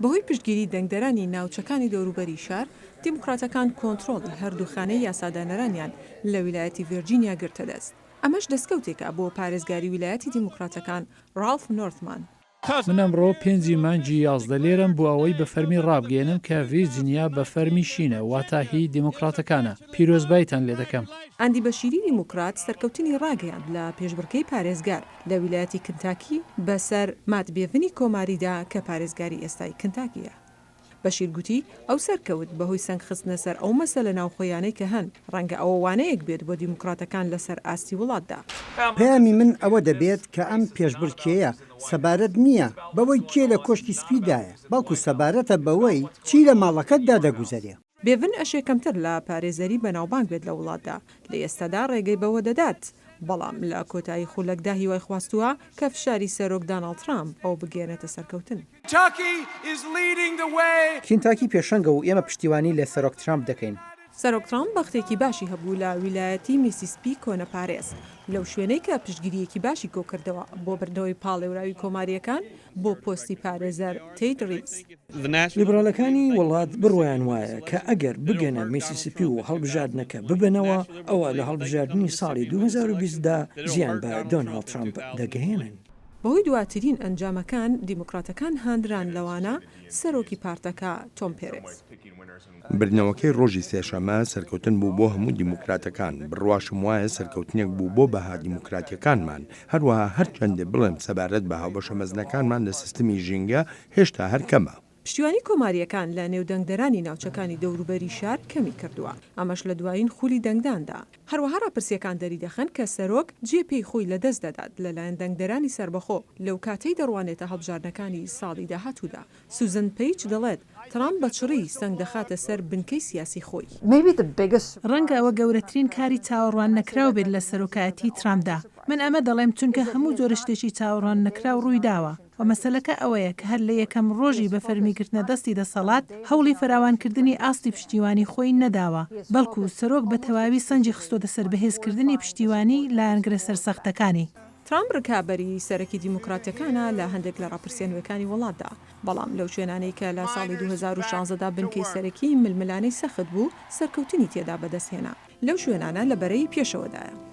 بەهۆی پشتگیری دەنگدەرانی ناوچەکانی دەوروبەری شار، دیموکراتەکان کۆنتڕۆڵی هەردووخانەی یاسادانەرانیان لە ویلایەتی ڤیرجینیا گرتە دەست. ئەمەش دەستکەوتێکە بۆ پارێزگاری ویلایەتی دیموکراتەکان ڕالف نۆرتمان. من ئەمڕۆ 5 مانگی 11 لێرم بۆ ئەوەی بە فەرمی ڕابگەێنم کە ڤیرجینیا بە فەرمی شینە واتە هی دیموکراتەکانە. پیرۆزبایتان لێ دەکەم. ئەندی بەشیری دیموکرات سەرکەوتنی ڕاگەیاند لە پێشبڕکەی پارێزگار لە ویلایەتی کنتاکی بەسەر مات بێڤنی کۆماریدا کە پارێزگاری ئێستای کنتاکیە. بەشیر گوتی ئەو سەرکەوت بەهۆی سەنگخستنە سەر ئەو مەسەلە ناوخۆیانەی کە هەن ڕەنگە ئەوە وانەیەک بێت بۆ دیموکراتەکان لەسەر ئاستی وڵاتدا. پەیامی من ئەوە دەبێت کە ئەم پێشبڕکێیە سەبارەت نییە بەوەی کێ لە کۆشتی سپیدایە، بەڵکو سەبارەتە بەوەی چی لە ماڵەکەتدا دەگوزارێ. بێڤن ئەشێکەمتر لە پارێزەری بەناوبانگ بێت لە وڵاتدا، لە ئێستادا ڕێگەی بەوە دەدات. بەڵام لە کۆتایی خولەکدا هیوای خواستووە کە فشاری سەرۆک داناڵد ترامپ ئەو بگێنێتە سەرکەوتن. کینتاکی پێشەنگە و ئێمە پشتیوانی لە سەرۆک ترامپ دەکەین. سەرۆک ترامپ بەختێکی باشی هەبوو لە ویلایەتی میسیسپی کۆنەپارێز، لەو شوێنەی کە پشتگیریەکی باشی کۆکردەوە بۆ بردنەوەی پاڵێوراوی کۆماریەکان بۆ پۆستی پارێزەر تێیت ریڤز. لیبراڵەکانی وڵات بڕوایان وایە کە ئەگەر بگەنە میسیسپی و هەڵبژاردنەکە ببنەوە ئەوە لە هەڵبژاردننی ساڵی 2020دا زیان بە دۆناڵد ترامپ دەگەهێنن. بەهۆی دواترین ئەنجامەکان دیموکراتەکان هاندران لەوانە سەرۆکی پارتەکە تۆم پێرێز. بردنەوەکەی ڕۆژی سێشەمە سەرکەوتن بوو بۆ هەموو دیموکراتەکان. بڕواشم وایە سەرکەوتنێک بوو بۆ بەها دیموکراتیەکانمان. هەروەها هەرچەندێ بڵێم سەبارەت بە هاوبەشە مەزنەکانمان لە سیستمی ژینگە هێشتا هەرکەمە. پشتیوانی کۆماریەکان لە نێودەنگدەرانی ناوچەکانی دەوروبەری شار کەمی کردووە، ئەمەش لە دوایین خولی دەنگداندا. هەروەها راپرسیەکان دەری دەخەن کە سەرۆک جێپێی خۆی لەدەست دەدات لەلایەن دەنگدەرانی سربەخۆ لەو کاتەی دەڕوانێتە هەڵبژاردنەکانی ساڵی داهاتوودا. سوزن پیج دەڵێت ترامپ بە چڕی سەنگ دەخاتە سەر بنکەی سیاسی خۆی. ڕەنگە ئەوە گەورەترین کاری چاوەڕوان نەکراو بێت لە سەرۆکایەتی ترامپدا. من ئەمە دەڵێم چونکە هەموو جۆرە شتێکی چاوەڕوان نەکراو ڕووی داوە. و مەسەلەکە ئەوەیە کە هەر لە یەکەم ڕۆژی بە فەرمیگرتنە دەستی دەسەڵات هەوڵی فراوانکردنی ئاستی پشتیوانی خۆی نەداوە، بەڵکو سەرۆک بە تەواوی سەنجی خستۆتە سەر بەهێزکردنی پشتیوانی لایەنگرە سەرسەختەکانی. ترامپ ڕکابەری سەرەکی دیموکراتەکانە لە هەندێک لە ڕاپرسیانەوەکانی وڵاتدا، بەڵام لەو شوێنانەی کە لە ساڵی 2016دا بنکەی سەرەکی ململانەی سەخت بوو سەرکەوتنی تێدا بەدەستهێنا. لەو شوێنانە لە بەرەی پێشەوەدایە.